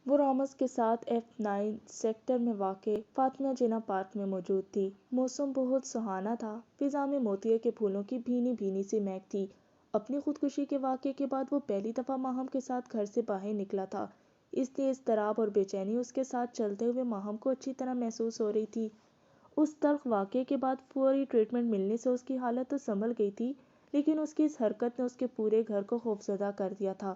وہ رامز کے ساتھ F9 سیکٹر میں واقع فاطمہ جناح پارک میں موجود تھی۔ موسم بہت سہانا تھا، فضا میں موتیے کے پھولوں کی بھینی بھینی سی مہک تھی۔ اپنی خودکشی کے واقعے کے بعد وہ پہلی دفعہ ماہم کے ساتھ گھر سے باہر نکلا تھا، اس لیے اضطراب اور بے چینی اس کے ساتھ چلتے ہوئے ماہم کو اچھی طرح محسوس ہو رہی تھی۔ اس تلخ واقعے کے بعد فوری ٹریٹمنٹ ملنے سے اس کی حالت تو سنبھل گئی تھی، لیکن اس کی اس حرکت نے اس کے پورے گھر کو خوفزدہ کر دیا تھا۔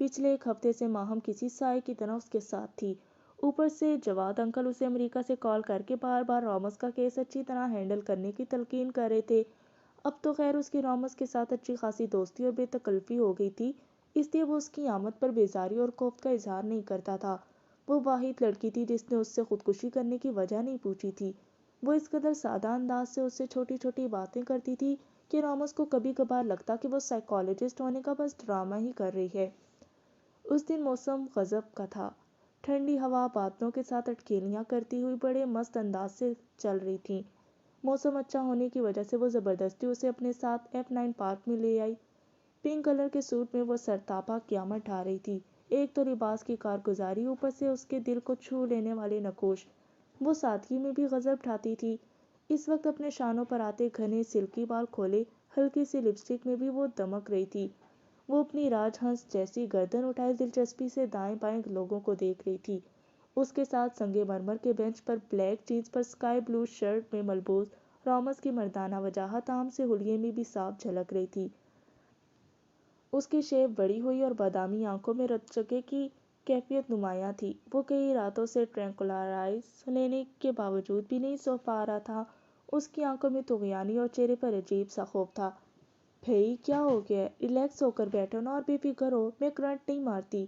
پچھلے ایک ہفتے سے ماہم کسی سائے کی طرح اس کے ساتھ تھی۔ اوپر سے جواد انکل اسے امریکہ سے کال کر کے بار بار رامز کا کیس اچھی طرح ہینڈل کرنے کی تلقین کر رہے تھے۔ اب تو خیر اس کی رامز کے ساتھ اچھی خاصی دوستی اور بے تکلفی ہو گئی تھی، اس لیے وہ اس کی آمد پر بیزاری اور خوف کا اظہار نہیں کرتا تھا۔ وہ واحد لڑکی تھی جس نے اس سے خودکشی کرنے کی وجہ نہیں پوچھی تھی۔ وہ اس قدر سادہ انداز سے اس سے چھوٹی چھوٹی باتیں کرتی تھی کہ رامز کو کبھی کبھار لگتا کہ وہ سائیکالوجسٹ ہونے کا بس ڈرامہ ہی کر رہی ہے۔ اس دن موسم غضب کا تھا۔ ٹھنڈی ہوا بادلوں کے ساتھ اٹکیلیاں کرتی ہوئی بڑے مست انداز سے چل رہی تھی۔ موسم اچھا ہونے کی وجہ سے وہ زبردستی اسے اپنے ساتھ F9 پارک میں لے آئی۔ پنک کلر کے سوٹ میں وہ سرتاپا قیامت ڈھا رہی تھی۔ ایک تو لباس کی کارگزاری، اوپر سے اس کے دل کو چھو لینے والے نقوش، وہ سادگی میں بھی غضب ڈھاتی تھی۔ اس وقت اپنے شانوں پر آتے گھنے سلکی بال کھولے ہلکی سی لپسٹک میں بھی وہ دمک رہی تھی۔ وہ اپنی راج ہنس جیسی گردن اٹھائے دلچسپی سے دائیں بائیں لوگوں کو دیکھ رہی تھی۔ اس کے ساتھ سنگ مرمر کے بینچ پر بلیک جینس پر اسکائی بلو شرٹ میں ملبوس رامز کی مردانہ وجاہت عام سے حلیے میں بھی صاف جھلک رہی تھی۔ اس کی شیپ بڑی ہوئی اور بادامی آنکھوں میں رتچکے کی کیفیت نمایاں تھی۔ وہ کئی راتوں سے ٹرینکولائزر لینے کے باوجود بھی نہیں سو پا رہا تھا۔ اس کی آنکھوں میں طغیانی اور چہرے پر عجیب سا خوف تھا۔ بھئی کیا ہو گیا ہے؟ ریلیکس ہو کر بیٹھو نا اور بے فکر ہو، میں کرنٹ نہیں مارتی۔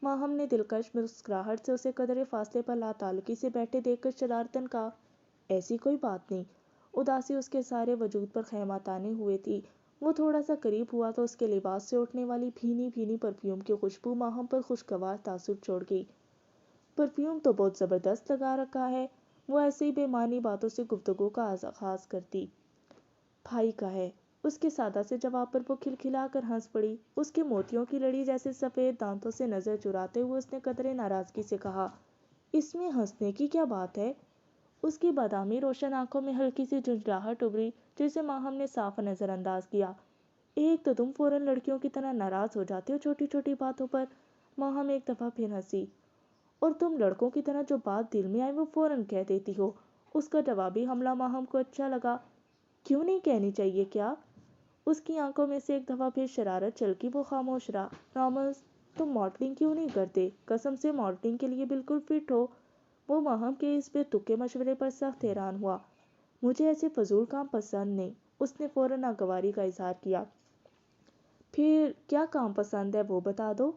ماہم نے دلکش مسکراہٹ سے اسے قدرے فاصلے پر لا تعلقی سے بیٹھے دیکھ کر شرارتاً کہا، ایسی کوئی بات نہیں۔ اداسی اس کے سارے وجود پر خیمہ تانے ہوئے تھی۔ وہ تھوڑا سا قریب ہوا تو اس کے لباس سے اٹھنے والی بھینی بھینی پرفیوم کی خوشبو ماہم پر خوشگوار تاثر چھوڑ گئی۔ پرفیوم تو بہت زبردست لگا رکھا ہے، وہ ایسے ہی بے معنی باتوں سے گفتگو کا آغاز کرتی۔ بھائی کا ہے۔ اس کے سادہ سے جواب پر وہ کھلکھلا کر ہنس پڑی۔ اس کے موتیوں کی لڑی جیسے سفید دانتوں سے نظر چراتے ہوئے اس نے قدرے ناراضگی سے کہا، اس میں ہنسنے کی کیا بات ہے؟ اس کی بادامی روشن آنکھوں میں ہلکی سی جھنجھلاہٹ ابھری جسے ماہم نے صاف نظر انداز کیا۔ ایک تو تم فوراً لڑکیوں کی طرح ناراض ہو جاتے ہو چھوٹی چھوٹی باتوں پر۔ ماہم ایک دفعہ پھر ہنسی۔ اور تم لڑکوں کی طرح جو بات دل میں آئے وہ فوراً کہہ دیتی ہو۔ اس کا جوابی حملہ ماہم کو اچھا لگا۔ کیوں نہیں کہنی چاہیے کیا؟ اس کی آنکھوں میں سے ایک دفعہ پھر شرارت چھلکی۔ وہ خاموش رہا۔ رامز تم ماڈلنگ کیوں نہیں کرتے؟ قسم سے ماڈلنگ کے لیے بالکل فٹ ہو۔ وہ ماہم کے اس بے تکے مشورے پر سخت حیران ہوا۔ مجھے ایسے فضول کام پسند نہیں۔ اس نے فوراً ناگواری کا اظہار کیا۔ پھر کیا کام پسند ہے وہ بتا دو۔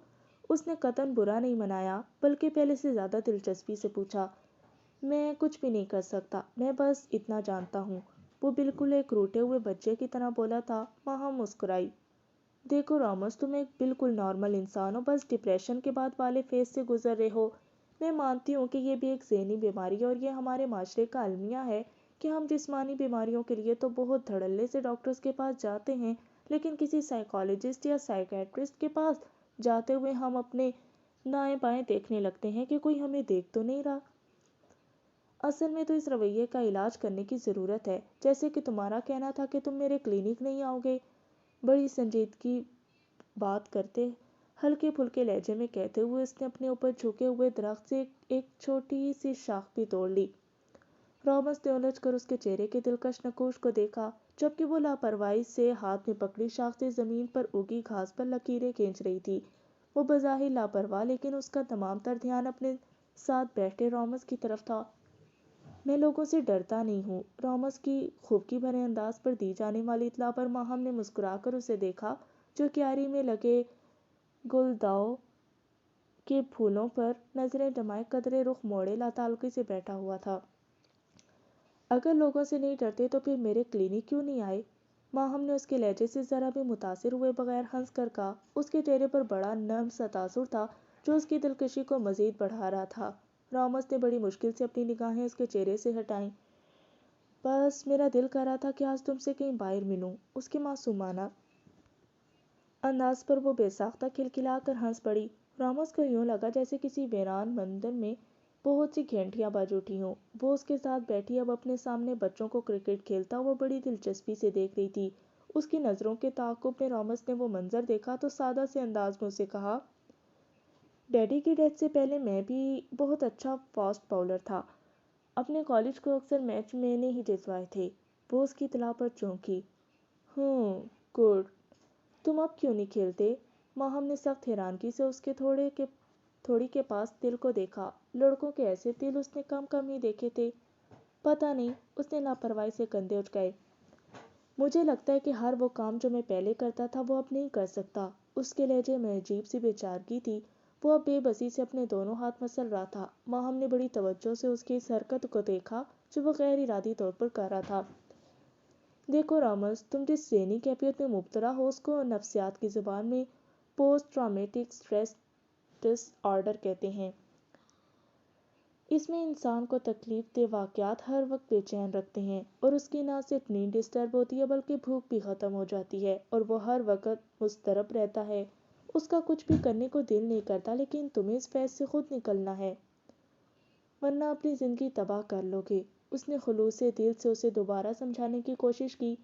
اس نے قطعاً برا نہیں منایا بلکہ پہلے سے زیادہ دلچسپی سے پوچھا۔ میں کچھ بھی نہیں کر سکتا، میں بس اتنا جانتا ہوں۔ وہ بالکل ایک روٹے ہوئے بچے کی طرح بولا تھا۔ ماہم مسکرائی۔ دیکھو رامز تم ایک بالکل نارمل انسان ہو، بس ڈپریشن کے بعد والے فیز سے گزر رہے ہو۔ میں مانتی ہوں کہ یہ بھی ایک ذہنی بیماری ہے اور یہ ہمارے معاشرے کا المیہ ہے کہ ہم جسمانی بیماریوں کے لیے تو بہت دھڑلے سے ڈاکٹرز کے پاس جاتے ہیں، لیکن کسی سائیکالوجسٹ یا سائیکیٹرسٹ کے پاس جاتے ہوئے ہم اپنے دائیں بائیں دیکھنے لگتے ہیں کہ کوئی ہمیں دیکھ تو نہیں رہا۔ اصل میں تو اس رویے کا علاج کرنے کی ضرورت ہے، جیسے کہ تمہارا کہنا تھا کہ تم میرے کلینک نہیں آؤ گے۔ بڑی سنجیدگی بات کرتے ہلکے پھلکے لہجے میں کہتے ہوئے اس نے اپنے اوپر جھکے ہوئے درخت سے ایک چھوٹی سی شاخ بھی توڑ لی۔ رامز نے الجھ کر اس کے چہرے کے دلکش نقوش کو دیکھا، جبکہ وہ لاپرواہی سے ہاتھ میں پکڑی شاخ سے زمین پر اگی گھاس پر لکیریں کھینچ رہی تھی۔ وہ بظاہر لاپرواہ، لیکن اس کا تمام تر دھیان اپنے ساتھ بیٹھے رامز کی طرف تھا۔ میں لوگوں سے ڈرتا نہیں ہوں۔ رامز کی خفگی بھرے انداز پر دی جانے والی اطلاع پر ماہم نے مسکرا کر اسے دیکھا، جو کیاری میں لگے گلداؤ کے پھولوں پر نظریں جمائے قدرے رخ موڑے لاتعلقی سے بیٹھا ہوا تھا۔ اگر لوگوں سے نہیں ڈرتے تو پھر میرے کلینک کیوں نہیں آئے؟ ماہم نے اس کے لہجے سے ذرا بھی متاثر ہوئے بغیر ہنس کر کہا۔ اس کے چہرے پر بڑا نرم سا تاثر تھا جو اس کی دلکشی کو مزید بڑھا رہا تھا۔ رامز نے بڑی مشکل سے اپنی نگاہیں اس کے چہرے سے ہٹائیں۔ بس میرا دل کر رہا تھا کہ آج تم سے کہیں باہر ملوں۔ اس کے معصومانہ انداز پر وہ بے ساختہ کھلکھلا کر ہنس پڑی۔ راموس کو یوں لگا جیسے کسی ویران مندر میں بہت سی گھنٹیاں بج اٹھی ہوں۔ وہ اس کے ساتھ بیٹھی اب اپنے سامنے بچوں کو کرکٹ کھیلتا ہوا بڑی دلچسپی سے دیکھ رہی تھی۔ اس کی نظروں کے تعاقب میں راموس نے وہ منظر دیکھا تو سادہ سے انداز میں اسے کہا، ڈیڈی کی ڈیتھ سے پہلے میں بھی بہت اچھا فاسٹ باؤلر تھا۔ اپنے کالج کو اکثر میچ میں نے ہی جتوائے تھے۔ وہ اس کی اطلاع پر چونکی۔ گڈ۔ تم اب کیوں نہیں کھیلتے؟ ماہم نے سخت حیرانگی سے اس کے تھوڑی کے پاس تل کو دیکھا۔ لڑکوں کے ایسے تل اس نے کم ہی دیکھے تھے۔ پتہ نہیں، اس نے لاپرواہی سے کندھے اچکائے۔ مجھے لگتا ہے کہ ہر وہ کام جو میں پہلے کرتا تھا وہ اب نہیں کر سکتا۔ اس کے لہجے میں عجیب سی بے چارگی تھی۔ وہ اب بے بسی سے اپنے دونوں ہاتھ مسل رہا تھا۔ ماہم نے بڑی توجہ سے اس کی اس حرکت کو دیکھا جو وہ غیر ارادی طور پر کر رہا تھا۔ دیکھو راموس، تم جس ذہنی کیفیت میں مبتلا ہو اس کو نفسیات کی زبان میں post traumatic stress dis order کہتے ہیں۔ اس میں انسان کو تکلیف دہ واقعات ہر وقت بے چین رکھتے ہیں اور اس کی نہ صرف نیند ڈسٹرب ہوتی ہے بلکہ بھوک بھی ختم ہو جاتی ہے اور وہ ہر وقت مضطرب رہتا ہے۔ اس کا کچھ بھی کرنے کو دل نہیں کرتا، لیکن تمہیں اس فیز سے خود نکلنا ہے ورنہ اپنی زندگی تباہ کر لو گے۔ اس نے خلوص دل سے اسے دوبارہ سمجھانے کی کوشش کی۔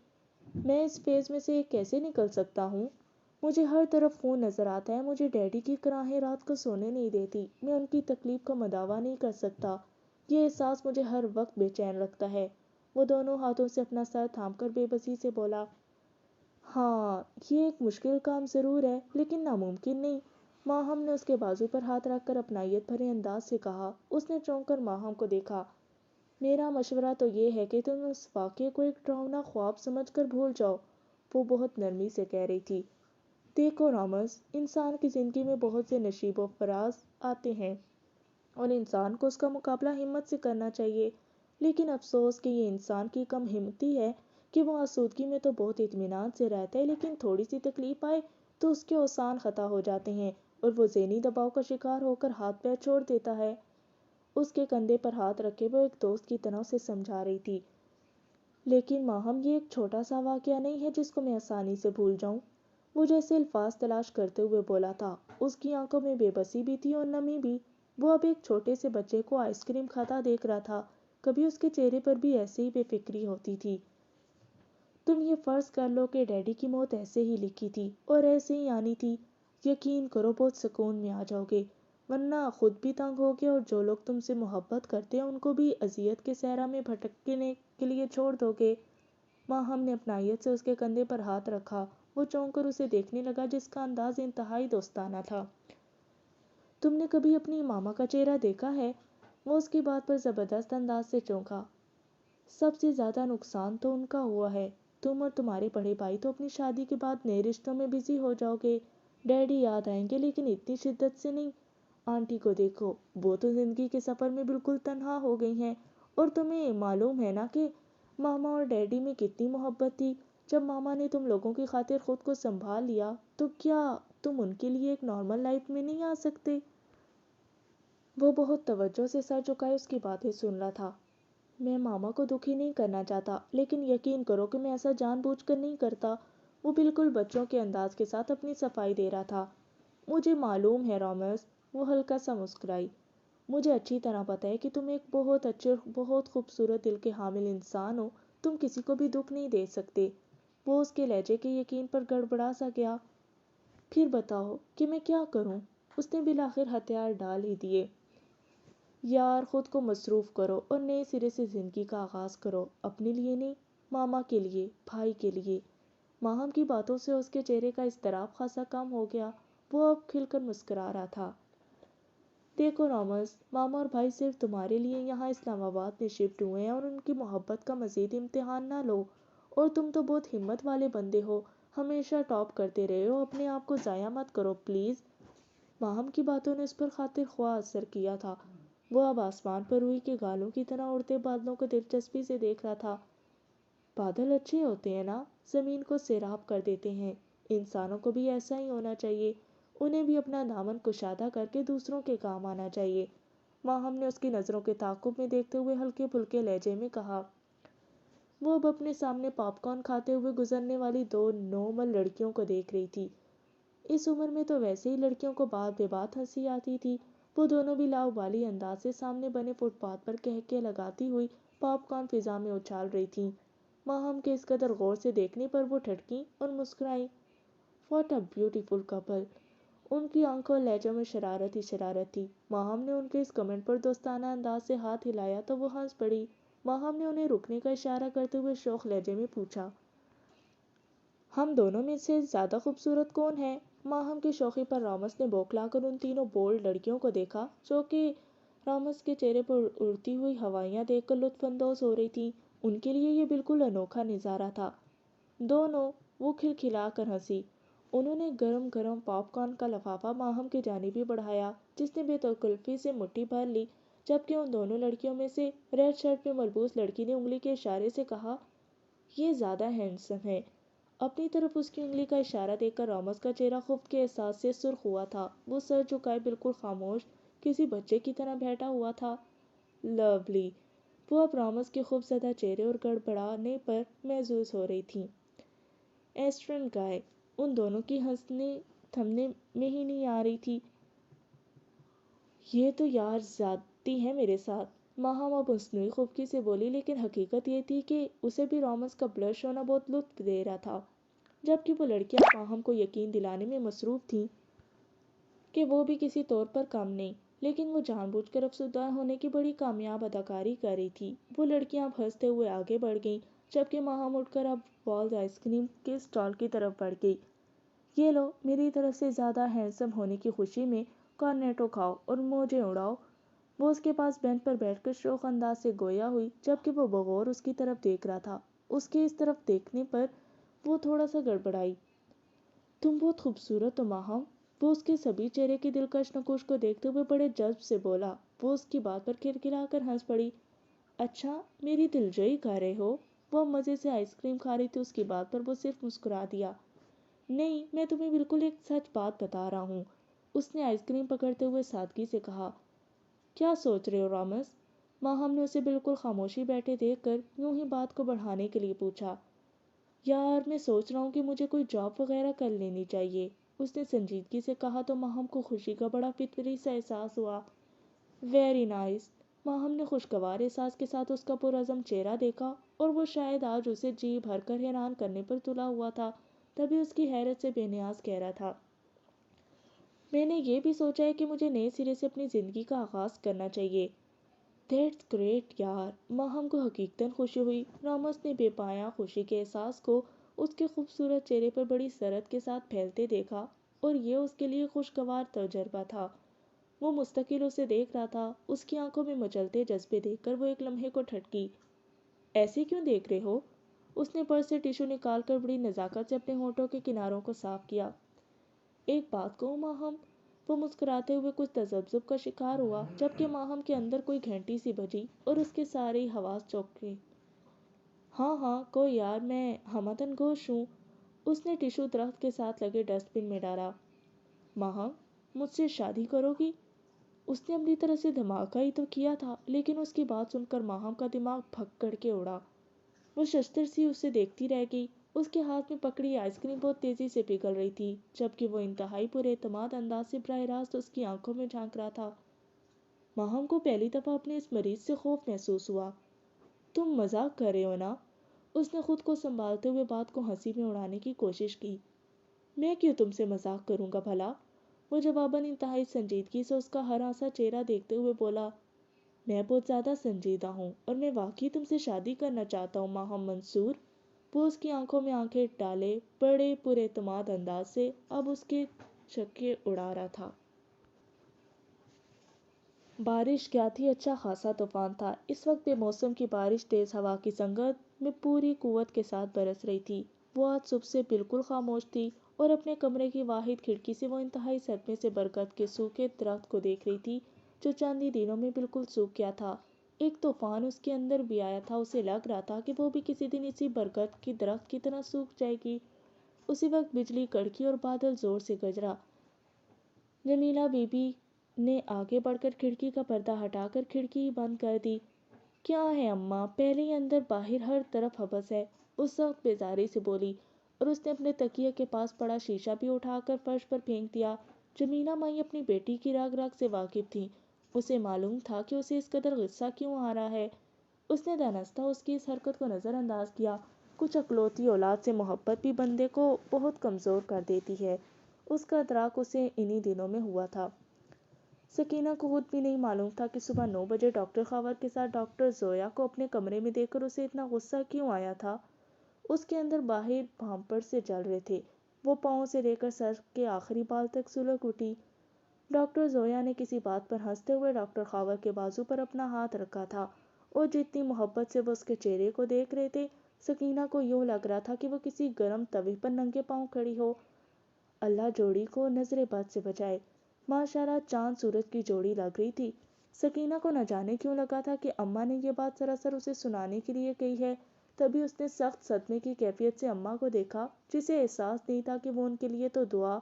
میں اس فیز میں سے کیسے نکل سکتا ہوں؟ مجھے ہر طرف خون نظر آتا ہے، مجھے ڈیڈی کی کراہیں رات کو سونے نہیں دیتی، میں ان کی تکلیف کا مداوا نہیں کر سکتا، یہ احساس مجھے ہر وقت بے چین رکھتا ہے۔ وہ دونوں ہاتھوں سے اپنا سر تھام کر بے بسی سے بولا، ہاں، یہ ایک مشکل کام ضرور ہے لیکن ناممکن نہیں۔ ماہم نے اس کے بازو پر ہاتھ رکھ کر اپنائیت بھرے انداز سے کہا۔ اس نے چونک کر ماہم کو دیکھا۔ میرا مشورہ تو یہ ہے کہ تم اس واقعے کو ایک ڈراؤنا خواب سمجھ کر بھول جاؤ، وہ بہت نرمی سے کہہ رہی تھی۔ دیکھو راموس، انسان کی زندگی میں بہت سے نشیب و فراز آتے ہیں اور انسان کو اس کا مقابلہ ہمت سے کرنا چاہیے، لیکن افسوس کہ یہ انسان کی کم ہمتی ہے کہ وہ آسودگی میں تو بہت اطمینان سے رہتا ہے لیکن تھوڑی سی تکلیف آئے تو اس کے اوزان خطا ہو جاتے ہیں اور وہ ذہنی دباؤ کا شکار ہو کر ہاتھ پیر چھوڑ دیتا ہے۔ اس کے کندھے پر ہاتھ رکھے وہ ایک دوست کی طرح اسے سمجھا رہی تھی۔ لیکن ماہم، یہ ایک چھوٹا سا واقعہ نہیں ہے جس کو میں آسانی سے بھول جاؤں۔ وہ جیسے الفاظ تلاش کرتے ہوئے بولا تھا۔ اس کی آنکھوں میں بے بسی بھی تھی اور نمی بھی۔ وہ اب ایک چھوٹے سے بچے کو آئس کریم کھاتا دیکھ رہا تھا۔ کبھی اس کے چہرے پر بھی ایسے ہی بے فکری ہوتی تھی۔ تم یہ فرض کر لو کہ ڈیڈی کی موت ایسے ہی لکھی تھی اور ایسے ہی آنی تھی۔ یقین کرو بہت سکون میں آ جاؤ گے، ورنہ خود بھی تنگ ہوگے اور جو لوگ تم سے محبت کرتے ہیں ان کو بھی اذیت کے صحرا میں بھٹکنے کے لیے چھوڑ دو گے۔ ماہم نے اپنائیت سے اس کے کندھے پر ہاتھ رکھا۔ وہ چونک کر اسے دیکھنے لگا جس کا انداز انتہائی دوستانہ تھا۔ تم نے کبھی اپنی ماما کا چہرہ دیکھا ہے؟ وہ اس کی بات پر زبردست انداز سے چونکا۔ سب سے زیادہ نقصان تو ان کا ہوا ہے۔ تم اور تمہارے بڑے بھائی تو اپنی شادی کے بعد نئے رشتوں میں بزی ہو جاؤ گے۔ ڈیڈی یاد آئیں گے لیکن اتنی شدت سے نہیں۔ آنٹی کو دیکھو، وہ تو زندگی کے سفر میں بالکل تنہا ہو گئی ہیں، اور تمہیں معلوم ہے نا کہ ماما اور ڈیڈی میں کتنی محبت تھی۔ جب ماما نے تم لوگوں کی خاطر خود کو سنبھال لیا تو کیا تم ان کے لیے ایک نارمل لائف میں نہیں آ سکتے؟ وہ بہت توجہ سے سر جھکائے اس کی باتیں سن رہا تھا۔ میں ماما کو دکھی نہیں کرنا چاہتا، لیکن یقین کرو کہ میں ایسا جان بوجھ کر نہیں کرتا۔ وہ بالکل بچوں کے انداز کے ساتھ اپنی صفائی دے رہا تھا۔ مجھے معلوم ہے راموس، وہ ہلکا سا مسکرائی۔ مجھے اچھی طرح پتہ ہے کہ تم ایک بہت اچھے اور بہت خوبصورت دل کے حامل انسان ہو، تم کسی کو بھی دکھ نہیں دے سکتے۔ وہ اس کے لہجے کے یقین پر گڑبڑا سا گیا۔ پھر بتاؤ کہ میں کیا کروں؟ اس نے بالآخر ہتھیار ڈال ہی دیے۔ یار، خود کو مصروف کرو اور نئے سرے سے زندگی کا آغاز کرو، اپنے لیے نہیں، ماما کے لیے، بھائی کے لیے۔ ماہم کی باتوں سے اس کے چہرے کا اضطراب خاصا کم ہو گیا۔ وہ اب کھل کر مسکرا رہا تھا۔ دیکھو راموس، ماما اور بھائی صرف تمہارے لیے یہاں اسلام آباد میں شفٹ ہوئے ہیں اور ان کی محبت کا مزید امتحان نہ لو۔ اور تم تو بہت ہمت والے بندے ہو، ہمیشہ ٹاپ کرتے رہے ہو، اپنے آپ کو ضائع مت کرو پلیز۔ ماہم کی باتوں نے اس پر خاطر خواہ اثر کیا تھا۔ وہ اب آسمان پر روئی کے گالوں کی طرح اڑتے بادلوں کو دلچسپی سے دیکھ رہا تھا۔ بادل اچھے ہوتے ہیں نا، زمین کو سیراب کر دیتے ہیں۔ انسانوں کو بھی ایسا ہی ہونا چاہیے، انہیں بھی اپنا دامن کشادہ کر کے دوسروں کے کام آنا چاہیے۔ ماہم نے اس کی نظروں کے تعاقب میں دیکھتے ہوئے ہلکے پھلکے لہجے میں کہا۔ وہ اب اپنے سامنے پاپ کارن کھاتے ہوئے گزرنے والی دو نومل لڑکیوں کو دیکھ رہی تھی۔ اس عمر میں تو ویسے ہی لڑکیوں کو بات بے بات ہنسی آتی تھی۔ وہ دونوں بھی لاؤبالی انداز سے سامنے بنے فٹ پاتھ پر کہکے لگاتی ہوئی پاپ کارن فضا میں اچھال رہی تھیں۔ ماہم کے اس قدر غور سے دیکھنے پر وہ ٹھٹکیں اور مسکرائیں۔ What a beautiful couple! ان کی آنکھوں اور لہجوں میں شرارت ہی شرارت تھی۔ ماہم نے ان کے اس کمنٹ پر دوستانہ انداز سے ہاتھ ہلایا تو وہ ہنس پڑی۔ ماہم نے انہیں رکنے کا اشارہ کرتے ہوئے شوخ لہجے میں پوچھا، ہم دونوں میں سے زیادہ خوبصورت کون ہے؟ ماہم کی شوخی پر رامس نے بوکھلا کر ان تینوں بولڈ لڑکیوں کو دیکھا جو کہ رامس کے چہرے پر اڑتی ہوئی ہوائیاں دیکھ کر لطف اندوز ہو رہی تھیں۔ ان کے لیے یہ بالکل انوکھا نظارہ تھا۔ دونوں! وہ کھلکھلا کر ہنسی۔ انہوں نے گرم گرم پاپ کارن کا لفافہ ماہم کی جانب ہی بڑھایا جس نے بے تکلفی سے مٹھی بھر لی، جبکہ ان دونوں لڑکیوں میں سے ریڈ شرٹ میں ملبوس لڑکی نے انگلی کے اشارے سے کہا، یہ زیادہ ہینڈسم ہے۔ اپنی طرف اس کی انگلی کا اشارہ دیکھ کر رامس کا چہرہ خفت کے احساس سے سرخ ہوا تھا۔ وہ سر جھکائے بالکل خاموش کسی بچے کی طرح بیٹھا ہوا تھا۔ لولی! وہ اب رامس کے خوف زدہ چہرے اور گڑبڑانے پر محظوظ ہو رہی تھیں۔ ایسٹرن گائے! ان دونوں کی ہنسنے تھمنے میں ہی نہیں آ رہی تھی۔ یہ تو یار زیادتی ہے میرے ساتھ، ماہم اب مصنوعی خفگی سے بولی، لیکن حقیقت یہ تھی کہ اسے بھی رامس کا بلش ہونا بہت لطف دے رہا تھا، جبکہ وہ لڑکیاں ماہم کو یقین دلانے میں مصروف تھیں کہ وہ بھی کسی طور پر کم نہیں، لیکن وہ جان بوجھ کر افسردہ ہونے کی بڑی کامیاب اداکاری کر رہی تھی۔ وہ لڑکیاں اب ہنستے ہوئے آگے بڑھ گئیں، جبکہ ماہم اٹھ کر اب والز آئس کریم کے اسٹال کی طرف بڑھ گئی۔ یہ لو، میری طرف سے زیادہ ہینڈسم ہونے کی خوشی میں کارنیٹو کھاؤ اور موجیں اڑاؤ۔ وہ اس کے پاس بینچ پر بیٹھ کر شوخ انداز سے گویا ہوئی، جبکہ وہ بغور اس کی طرف دیکھ رہا تھا۔ اس کے اس طرف دیکھنے پر وہ تھوڑا سا گڑبڑائی۔ تم بہت خوبصورت ہو ماہم! وہ اس کے سبھی چہرے کی دلکش نقوش کو دیکھتے ہوئے بڑے جذب سے بولا۔ وہ اس کی بات پر کھلکھلا کر ہنس پڑی۔ اچھا، میری دلجوئی کر رہے ہو؟ وہ مزے سے آئس کریم کھا رہی تھی، اس کی بات پر وہ صرف مسکرا دیا۔ نہیں، میں تمہیں بالکل ایک سچ بات بتا رہا ہوں، اس نے آئس کریم پکڑتے ہوئے سادگی سے کہا۔ کیا سوچ رہے ہو رامس؟ ماہم نے اسے بالکل خاموشی بیٹھے دیکھ کر یوں ہی بات کو بڑھانے کے لیے پوچھا۔ یار، میں سوچ رہا ہوں کہ مجھے کوئی جاب وغیرہ کر لینی چاہیے، اس نے سنجیدگی سے کہا تو ماہم کو خوشی کا بڑا فطری سا احساس ہوا۔ Very nice! ماہم نے خوشگوار احساس کے ساتھ اس کا پرعزم چہرہ دیکھا اور وہ شاید آج اسے جی بھر کر حیران کرنے پر تلا ہوا تھا، تبھی اس کی حیرت سے بے نیاز کہہ رہا تھا، میں نے یہ بھی سوچا ہے کہ مجھے نئے سرے سے اپنی زندگی کا آغاز کرنا چاہیے۔ دیٹس گریٹ یار! ماہم کو حقیقتاً خوشی ہوئی۔ رامس نے بے پایاں خوشی کے احساس کو اس کے خوبصورت چہرے پر بڑی سرعت کے ساتھ پھیلتے دیکھا اور یہ اس کے لیے خوشگوار تجربہ تھا۔ وہ مستقل اسے دیکھ رہا تھا۔ اس کی آنکھوں میں مچلتے جذبے دیکھ کر وہ ایک لمحے کو ٹھٹکی۔ ایسے کیوں دیکھ رہے ہو؟ اس نے پرس سے ٹیشو نکال کر بڑی نزاکت سے اپنے ہونٹوں کے کناروں کو صاف کیا۔ ایک بات کہوں ماہم؟ وہ مسکراتے ہوئے کچھ تذبذب کا شکار ہوا، جبکہ ماہم کے اندر کوئی گھنٹی سی بجی اور اس کے سارے حواس چونکے۔ ہاں ہاں کہو یار، میں ہمدن گوش ہوں۔ اس نے ٹیشو درخت کے ساتھ لگے ڈسٹ بن میں ڈالا۔ ماہم، مجھ سے شادی کرو گی؟ اس نے اپنی طرف سے دھماکہ ہی تو کیا تھا، لیکن اس کی بات سن کر ماہم کا دماغ پھکڑ کے اڑا۔ وہ ششدر سی اسے دیکھتی رہ گئی۔ اس کے ہاتھ میں پکڑی آئس کریم بہت تیزی سے پگھل رہی تھی، جبکہ وہ انتہائی پر اعتماد انداز سے براہ راست اس کی آنکھوں میں جھانک رہا تھا۔ ماہم کو پہلی دفعہ اپنے اس مریض سے خوف محسوس ہوا۔ تم مذاق کر رہے ہو نا؟ اس نے خود کو سنبھالتے ہوئے بات کو ہنسی میں اڑانے کی کوشش کی۔ میں کیوں تم سے مذاق کروں گا بھلا؟ وہ جواباً انتہائی سنجیدگی سے اس کا ہرا سا چہرہ دیکھتے ہوئے بولا۔ میں بہت زیادہ سنجیدہ ہوں اور میں واقعی تم سے شادی کرنا چاہتا ہوں ماہم منصور۔ وہ اس کی آنکھوں میں آنکھیں ڈالے بڑے پر اعتماد انداز سے اب اس کے چھکے اڑا رہا تھا۔ بارش کیا تھی، اچھا خاصا طوفان تھا۔ اس وقت بے موسم کی بارش تیز ہوا کی سنگت میں پوری قوت کے ساتھ برس رہی تھی۔ وہ آج صبح سے بالکل خاموش تھی اور اپنے کمرے کی واحد کھڑکی سے وہ انتہائی صدمے سے برگد کے سوکھے درخت کو دیکھ رہی تھی جو چند ہی دنوں میں بالکل سوکھ گیا تھا۔ ایک طوفان اس کے اندر بھی آیا تھا، اسے لگ رہا تھا کہ وہ بھی کسی دن اسی برگد کی درخت کی طرح سوکھ جائے گی۔ اسی وقت بجلی کڑکی اور بادل زور سے گرجا۔ جمیلہ بی بی نے آگے بڑھ کر کھڑکی کا پردہ ہٹا کر کھڑکی بند کر دی۔ کیا ہے اماں، پہلے ہی اندر باہر ہر طرف حبس ہے، اس وقت بیزاری سے بولی۔ اور اس نے اپنے تکیے کے پاس پڑا شیشہ بھی اٹھا کر فرش پر پھینک دیا۔ جمیلہ مائی اپنی بیٹی کی راگ راگ سے واقف تھیں۔ اسے معلوم تھا کہ اسے اس قدر غصہ کیوں آ رہا ہے۔ اس نے دانستہ اس کی اس حرکت کو نظر انداز کیا۔ کچھ اکلوتی اولاد سے محبت بھی بندے کو بہت کمزور کر دیتی ہے۔ اس کا ادراک اسے انہی دنوں میں ہوا تھا۔ سکینہ کو خود بھی نہیں معلوم تھا کہ صبح 9 بجے ڈاکٹر خاور کے ساتھ ڈاکٹر زویا کو اپنے کمرے میں دیکھ کر اسے اتنا غصہ کیوں آیا تھا۔ اس کے اندر باہر بھانپڑ سے جل رہے تھے۔ وہ پاؤں سے لے کر سر کے آخری بال تک سلگ اٹھی۔ ڈاکٹر زویا نے کسی بات پر ہنستے ہوئے ڈاکٹر خاور کے بازو پر اپنا ہاتھ رکھا تھا، اور جتنی محبت سے وہ اس کے چہرے کو دیکھ رہے تھے، سکینہ کو یوں لگ رہا تھا کہ وہ کسی گرم توے پر ننگے پاؤں کھڑی ہو۔ اللہ جوڑی کو نظر بد سے بچائے۔ ماشاءاللہ چاند سورج کی جوڑی لگ رہی تھی۔ سکینہ کو نہ جانے کیوں لگا تھا کہ اماں نے یہ بات سراسر اسے سنانے کے لیے کہی ہے۔ تبھی اس نے سخت صدمے کی کیفیت سے اماں کو دیکھا، جسے احساس نہیں تھا کہ وہ ان کے لیے تو دعا،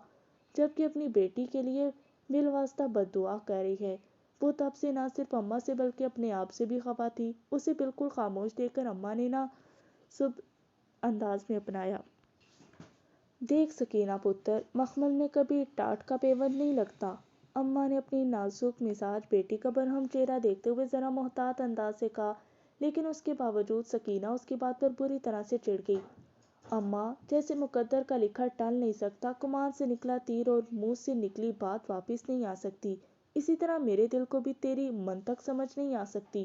جبکہ اپنی بیٹی کے لیے بالواسطہ بد دعا کر رہی ہے۔ وہ تب سے نہ صرف اماں سے بلکہ اپنے آپ سے بھی خفا تھی۔ اسے بالکل خاموش دیکھ کر اماں نے نہ سب انداز میں اپنایا۔ دیکھ سکینہ پتر، مخمل میں کبھی ٹاٹ کا پیوند نہیں لگتا۔ اماں نے اپنی نازک مزاج بیٹی کا برہم چہرہ دیکھتے ہوئے ذرا محتاط انداز سے کہا، لیکن اس کے باوجود سکینہ اس کی بات پر بری طرح سے چڑ گئی۔ اماں، جیسے مقدر کا لکھا ٹل نہیں سکتا، کمان سے نکلا تیر اور منہ سے نکلی بات واپس نہیں آ سکتی، اسی طرح میرے دل کو بھی تیری منطق سمجھ نہیں آ سکتی۔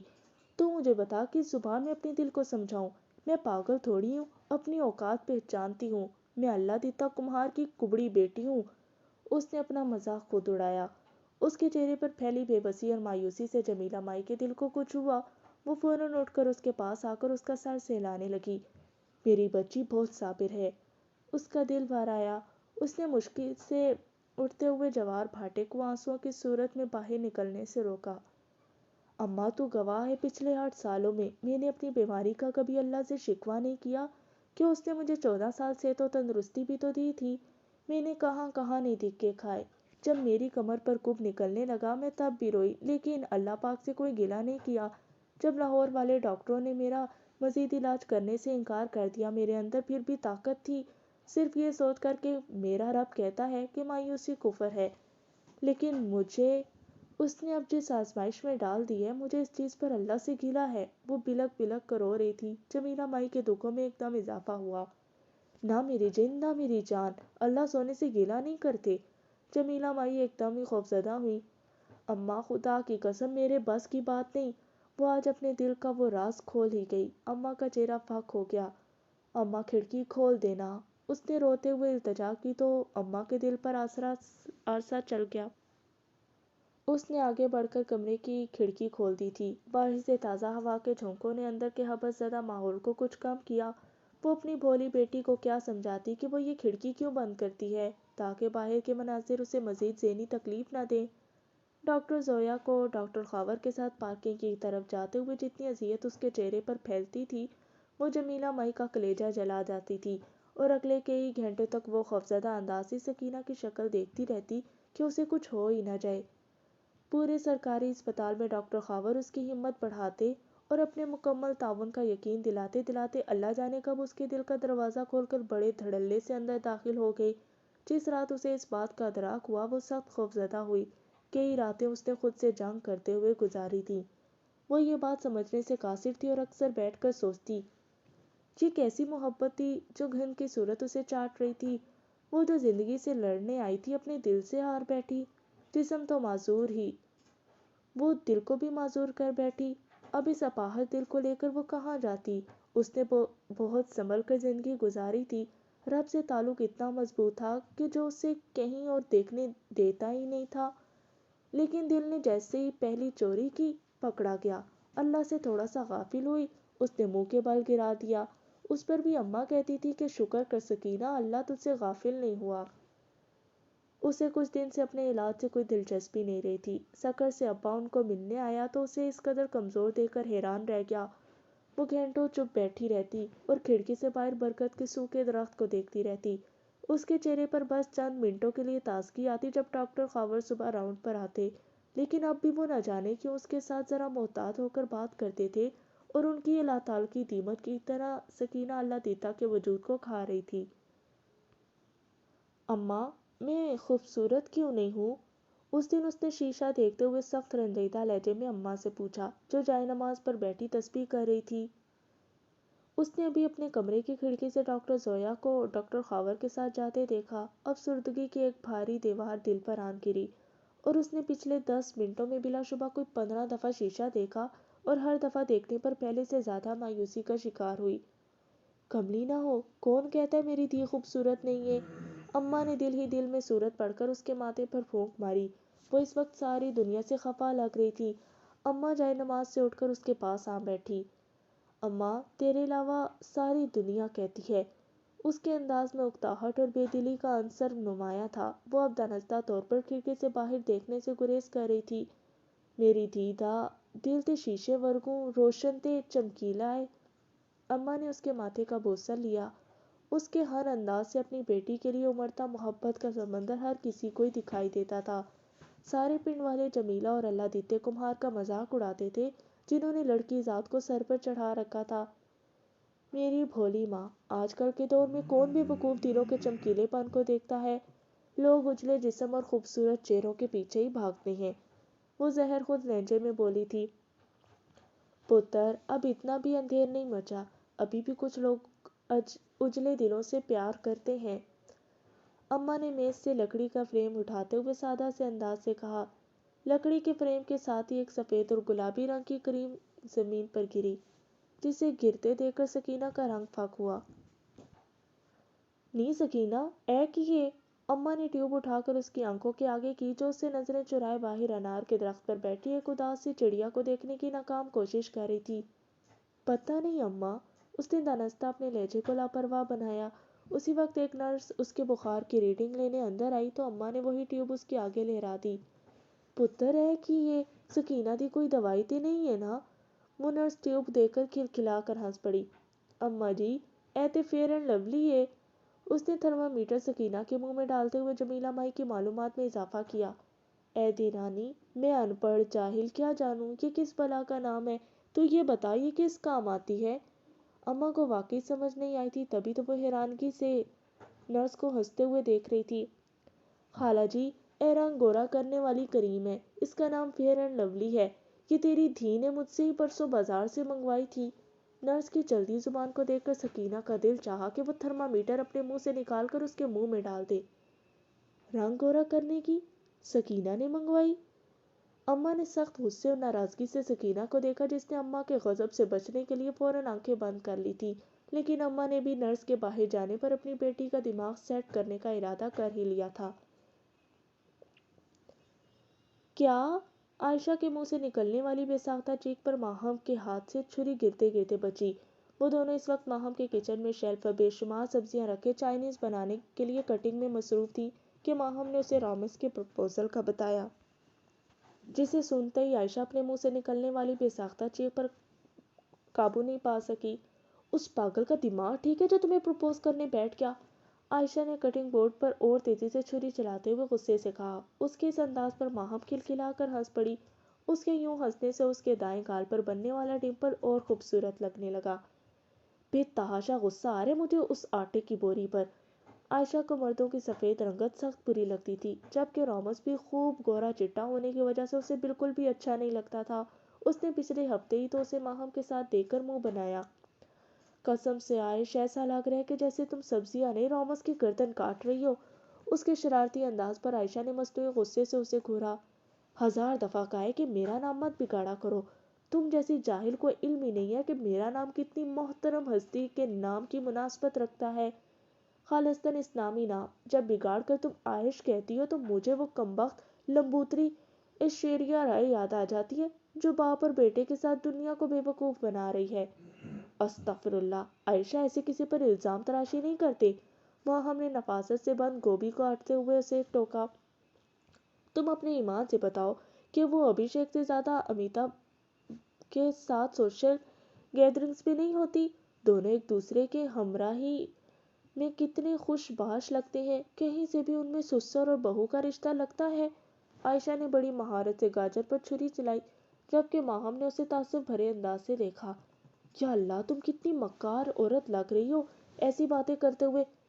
تو مجھے بتا کس زبان میں اپنے دل کو سمجھاؤں؟ میں پاگل تھوڑی ہوں، اپنی اوقات پہچانتی ہوں۔ میں اللہ دیتا کمہار کی کبڑی بیٹی ہوں۔ اس نے اپنا مذاق خود اڑایا۔ اس کے چہرے پر پھیلی بے بسی اور مایوسی سے جمیلہ مائی کے دل کو کچھ ہوا۔ وہ فوراً اٹھ کر اس کے پاس آ کر اس کا سر سہلانے لگی۔ میری بچی بہت صابر ہے۔ اس کا دل بھر آیا۔ اس نے مشکل سے اٹھتے ہوئے جوار بھاٹے کو آنسوؤں کی صورت میں باہر نکلنے سے روکا۔ اماں، تو گواہ ہے، پچھلے 8 سالوں میں نے اپنی بیماری کا کبھی اللہ سے شکوہ نہیں کیا کہ اس نے مجھے 14 سال صحت و تندرستی بھی تو دی تھی۔ میں نے کہاں کہاں نہیں دھکے کھائے۔ جب میری کمر پر کب نکلنے لگا میں تب بھی روئی، لیکن اللہ پاک سے کوئی گلہ نہیں کیا۔ جب لاہور والے ڈاکٹروں نے میرا مزید علاج کرنے سے انکار کر دیا، میرے اندر پھر بھی طاقت تھی، صرف یہ سوچ کر کہ میرا رب کہتا ہے کہ مایوسی کفر ہے۔ لیکن مجھے اس نے اب جس آزمائش میں ڈال دی ہے، مجھے اس چیز پر اللہ سے گلہ ہے۔ وہ بلک بلک کر رو رہی تھی۔ جمیلہ مائی کے دکھوں میں ایک دم اضافہ ہوا۔ نہ میری جن، نہ میری جان، اللہ سونے سے گلہ نہیں کرتے۔ جمیلہ مائی ایک دم ہی خوفزدہ ہوئی۔ اماں، خدا کی قسم میرے بس کی بات نہیں۔ وہ آج اپنے دل کا وہ راز کھول ہی گئی۔ اماں کا چہرہ پھک ہو گیا۔ اماں، کھڑکی کھول دینا۔ اس نے روتے ہوئے التجا کی تو اماں کے دل پر آسرا چل گیا۔ اس نے آگے بڑھ کر کمرے کی کھڑکی کھول دی تھی۔ باہر سے تازہ ہوا کے جھونکوں نے اندر کے حبس زدہ ماحول کو کچھ کم کیا۔ وہ اپنی بھولی بیٹی کو کیا سمجھاتی کہ وہ یہ کھڑکی کیوں بند کرتی ہے، تاکہ باہر کے مناظر اسے مزید ذہنی تکلیف نہ دیں۔ ڈاکٹر زویا کو ڈاکٹر خاور کے ساتھ پارکنگ کی طرف جاتے ہوئے جتنی اذیت اس کے چہرے پر پھیلتی تھی، وہ جمیلہ مائی کا کلیجہ جلا جاتی تھی، اور اگلے کئی گھنٹوں تک وہ خوفزدہ انداز سے سکینہ کی شکل دیکھتی رہتی کہ اسے کچھ ہو ہی نہ جائے۔ پورے سرکاری اسپتال میں ڈاکٹر خاور اس کی ہمت بڑھاتے اور اپنے مکمل تعاون کا یقین دلاتے دلاتے اللہ جانے کب اس کے دل کا دروازہ کھول کر بڑے دھڑلے سے اندر داخل ہو گئے۔ جس رات اسے اس بات کا ادراک ہوا، وہ سخت خوفزدہ ہوئی۔ کئی راتیں اس نے خود سے جنگ کرتے ہوئے گزاری تھیں۔ وہ یہ بات سمجھنے سے قاصر تھی اور اکثر بیٹھ کر سوچتی، یہ کیسی محبت تھی جو گھن کی صورت اسے چاٹ رہی تھی۔ وہ جو زندگی سے لڑنے آئی تھی، اپنے دل سے ہار بیٹھی۔ جسم تو معذور ہی، وہ دل کو بھی معذور کر بیٹھی۔ اب اس اپاہج دل کو لے کر وہ کہاں جاتی؟ اس نے بہت سنبھل کر زندگی گزاری تھی۔ رب سے تعلق اتنا مضبوط تھا کہ جو اسے کہیں اور دیکھنے دیتا ہی نہیں تھا، لیکن دل نے جیسے ہی پہلی چوری کی، پکڑا گیا۔ اللہ سے تھوڑا سا غافل ہوئی، اس نے منہ کے بل گرا دیا۔ اس پر بھی اماں کہتی تھی کہ شکر کر سکینہ، اللہ تجھ سے غافل نہیں ہوا۔ اسے کچھ دن سے اپنے علاج سے کوئی دلچسپی نہیں رہی تھی۔ سکر سے ابا ان کو ملنے آیا تو اسے اس قدر کمزور دیکھ کر حیران رہ گیا۔ وہ گھنٹوں چپ بیٹھی رہتی اور کھڑکی سے باہر برکت کے سوکھے درخت کو دیکھتی رہتی۔ اس کے چہرے پر بس چند منٹوں کے لیے تازگی آتی جب ڈاکٹر خاور صبح راؤنڈ پر آتے، لیکن اب بھی وہ نہ جانے کیوں اس کے ساتھ ذرا محتاط ہو کر بات کرتے تھے، اور ان کی یہ لا تعلقی دیمک کی طرح سکینہ اللہ دیتا کے وجود کو کھا رہی تھی۔ اماں میں خوبصورت کیوں نہیں ہوں؟ اس دن اس نے شیشہ دیکھتے ہوئے سخت رنجیدہ لہجے میں اماں سے پوچھا جو جائے نماز پر بیٹھی تسبیح کر رہی تھی۔ اس نے ابھی اپنے کمرے کی کھڑکی سے ڈاکٹر زویا کو ڈاکٹر خاور کے ساتھ جاتے دیکھا۔ افسردگی کی ایک بھاری دیوار دل پر آن گری اور اس نے پچھلے 10 منٹوں میں بلا شبہ کوئی 15 دفعہ شیشہ دیکھا اور ہر دفعہ دیکھنے پر پہلے سے زیادہ مایوسی کا شکار ہوئی۔ کملی نہ ہو، کون کہتا ہے میری دھی خوبصورت نہیں ہے؟ اماں نے دل ہی دل میں صورت پڑھ کر اس کے ماتھے پر پھونک ماری۔ وہ اس وقت ساری دنیا سے خفا لگ رہی تھی۔ اماں جائے نماز سے اٹھ کر اس کے پاس آ بیٹھی۔ اماں، تیرے علاوہ ساری دنیا کہتی ہے۔ اس کے انداز میں اکتاہٹ اور بے دلی کا عنصر نمایاں تھا۔ وہ اب دانستہ طور پر کھڑکی سے باہر دیکھنے سے گریز کر رہی تھی۔ میری دھی دا دل تے شیشے ورگوں روشن تے چمکیلا ہے۔ اماں نے اس کے ماتھے کا بوسہ لیا۔ اس کے ہر انداز سے اپنی بیٹی کے لیے امڑتا محبت کا سمندر ہر کسی کو ہی دکھائی دیتا تھا۔ سارے پنڈ والے جمیلہ اور اللہ دیتے کمہار کا مذاق اڑاتے تھے جنہوں نے لڑکی ذات کو سر پر چڑھا رکھا تھا۔ میری بھولی ماں، آج کل کے دور میں کون بے وقوف دلوں کے چمکیلے پن کو دیکھتا ہے؟ لوگ اجلے جسم اور خوبصورت چہروں کے پیچھے ہی بھاگتے ہیں۔ وہ زہر خود لہجے میں بولی تھی۔ پتر، اب اتنا بھی اندھیر نہیں مچا، ابھی بھی کچھ لوگ اجلے دلوں سے پیار کرتے ہیں۔ اماں نے میز سے لکڑی کا فریم اٹھاتے ہوئے سادہ سے انداز سے کہا۔ لکڑی کے فریم کے ساتھ ہی ایک سفید اور گلابی رنگ کی کریم زمین پر گری، جسے گرتے دیکھ کر سکینہ کا رنگ پھک ہوا۔ نی سکینہ، اے کیے؟ اماں نے ٹیوب اٹھا کر اس کی آنکھوں کے آگے کی جو اس سے نظریں چرائے باہر انار کے درخت پر بیٹھی ایک اداس سی چڑیا کو دیکھنے کی ناکام کوشش کر رہی تھی۔ پتہ نہیں اماں، اس نے دانستہ اپنے لہجے کو لاپرواہ بنایا۔ اسی وقت ایک نرس اس کے بخار کی ریڈنگ لینے اندر آئی تو اماں نے وہی ٹیوب اس کے آگے لہرا دی۔ پتر، اے کیے؟ سکینہ دی کوئی دوائی تے نہیں ہے نا؟ وہ نرس ٹیوب دیکھ کر کھلکھلا کر ہنس پڑی۔ اماں جی، اے تے فیئر اینڈ لولی ہے۔ اس نے تھرمامیٹر سکینہ کے منہ میں ڈالتے ہوئے جمیلہ مائی کی معلومات میں اضافہ کیا۔ اے دیرانی، میں ان پڑھ جاہل کیا جانوں یہ کس بلا کا نام ہے، تو یہ بتا یہ کس کام آتی ہے؟ اماں کو واقعی سمجھ نہیں آئی تھی، تبھی تو وہ حیرانگی سے نرس کو ہنستے ہوئے دیکھ رہی تھی۔ خالہ جی، اے رنگ گورا کرنے والی کریم ہے، اس کا نام فیئر اینڈ لولی ہے، یہ تیری دھی نے مجھ سے ہی پرسوں بازار سے منگوائی تھی۔ نرس کی چلتی زبان کو دیکھ کر سکینہ کا دل چاہا کہ وہ تھرمامیٹر اپنے منہ سے نکال کر اس کے منہ میں ڈال دے۔ رنگ گورا کرنے کی سکینہ نے منگوائی؟ اماں نے سخت غصے اور ناراضگی سے سکینہ کو دیکھا جس نے اماں کے غضب سے بچنے کے لیے فوراً آنکھیں بند کر لی تھی، لیکن اماں نے بھی نرس کے باہر جانے پر اپنی بیٹی کا دماغ سیٹ کرنے کا ارادہ کر ہی لیا تھا۔ کیا؟ عائشہ کے منہ سے نکلنے والی بے ساختہ چیخ پر ماہم کے ہاتھ سے چھری گرتے گرتے بچی۔ وہ دونوں اس وقت ماہم کے کچن میں شیلف پر بے شمار سبزیاں رکھے چائنیز بنانے کے لیے کٹنگ میں مصروف تھی کہ ماہم نے اسے رامز کے پرپوزل کا بتایا، جسے سنتے ہی عائشہ اپنے منہ سے نکلنے والی بے ساختہ چیخ پر قابو نہیں پا سکی۔ اس پاگل کا دماغ ٹھیک ہے جو تمہیں پرپوز کرنے بیٹھ گیا؟ عائشہ نے کٹنگ بورڈ پر اور تیزی سے چھری چلاتے ہوئے غصے سے کہا۔ اس کے اس انداز پر ماہم کھلکھلا کر ہنس پڑی۔ اس کے یوں ہنسنے سے اس کے دائیں گال پر بننے والا ڈمپل اور خوبصورت لگنے لگا۔ بے تحاشا غصہ آ رہا ہے مجھے اس آٹے کی بوری پر۔ عائشہ کو مردوں کی سفید رنگت سخت بری لگتی تھی، جبکہ رامز بھی خوب گورا چٹا ہونے کی وجہ سے اسے بالکل بھی اچھا نہیں لگتا تھا۔ اس نے پچھلے ہفتے ہی تو اسے ماہم کے ساتھ دیکھ کر منہ بنایا۔ قسم سے عائش، ایسا لگ رہا ہے کہ جیسے تم سبزیاں نہیں رامز کی گردن کاٹ رہی ہو۔ اس کے شرارتی انداز پر عائشہ نے مصنوعی غصے سے اسے گھورا۔ 1000 دفعہ کہا ہے کہ میرا نام مت بگاڑا کرو۔ تم جیسی جاہل کو علم ہی نہیں ہے کہ میرا نام کتنی محترم ہستی کے نام کی مناسبت رکھتا ہے، خالصتاً اسلامی نام۔ جب بگاڑ کر تم عائش کہتی ہو تو مجھے وہ کمبخت لمبوتری ایشوریا رائے یاد آ جاتی ہے جو باپ اور بیٹے کے ساتھ دنیا کو بے وقوف بنا رہی ہے۔ استغفر اللہ، عائشہ ایسے کسی پر الزام تراشی نہیں کرتے۔ ماہم نے نفاست سے بند گوبھی کو کاٹتے ہوئے اسے ٹوکا۔ تم اپنے ایمان سے بتاؤ کہ وہ ابھیشیک سے زیادہ امیتابھ کے ساتھ سوشل گیدرنگز بھی نہیں ہوتی۔ دونوں ایک دوسرے کے ہمراہی میں کتنے خوش باش لگتے ہیں، کہیں سے بھی ان میں سسر اور بہو کا رشتہ لگتا ہے۔ عائشہ نے بڑی مہارت سے گاجر پر چھری چلائی، جبکہ ماہم نے اسے تعصب بھرے انداز سے دیکھا۔ یا اللہ، تم کتنی مکار عورت لگ رہی ہو ایسی باتیں کرتے ہوئے۔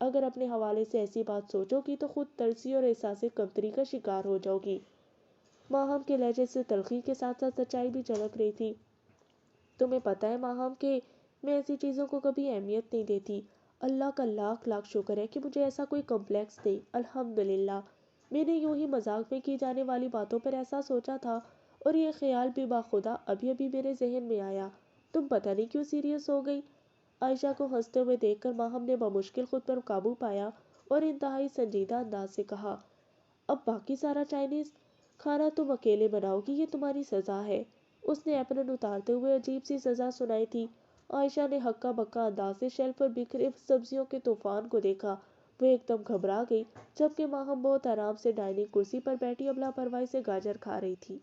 اگر اپنے حوالے سے ایسی بات سوچو گی تو خود ترسی اور احساس کمتری کا شکار ہو جاؤ گی۔ ماہم کے لہجے سے تلخی کے ساتھ ساتھ سچائی بھی جھلک رہی تھی۔ تمہیں پتہ ہے ماہم کہ میں ایسی چیزوں کو کبھی اہمیت نہیں دیتی۔ اللہ کا لاکھ لاکھ شکر ہے کہ مجھے ایسا کوئی کمپلیکس نہیں، الحمدللہ۔ میں نے یوں ہی مذاق میں کی جانے والی باتوں پر ایسا سوچا تھا اور یہ خیال بھی باخدا ابھی ابھی میرے ذہن میں آیا۔ تم پتہ نہیں کیوں سیریس ہو گئی؟ عائشہ کو ہنستے ہوئے دیکھ کر ماہم نے بمشکل خود پر قابو پایا اور انتہائی سنجیدہ انداز سے کہا، اب باقی سارا چائنیز کھانا تم اکیلے بناؤ گی، یہ تمہاری سزا ہے۔ اس نے اپرن اتارتے ہوئے عجیب سی سزا سنائی تھی۔ عائشہ نے ہکا بکا انداز سے شیلف پر بکھرے سبزیوں کے طوفان کو دیکھا۔ وہ ایک دم گھبرا گئی، جبکہ ماہم بہت آرام سے ڈائننگ کرسی پر بیٹھی اب لاپرواہی سے گاجر کھا رہی تھی۔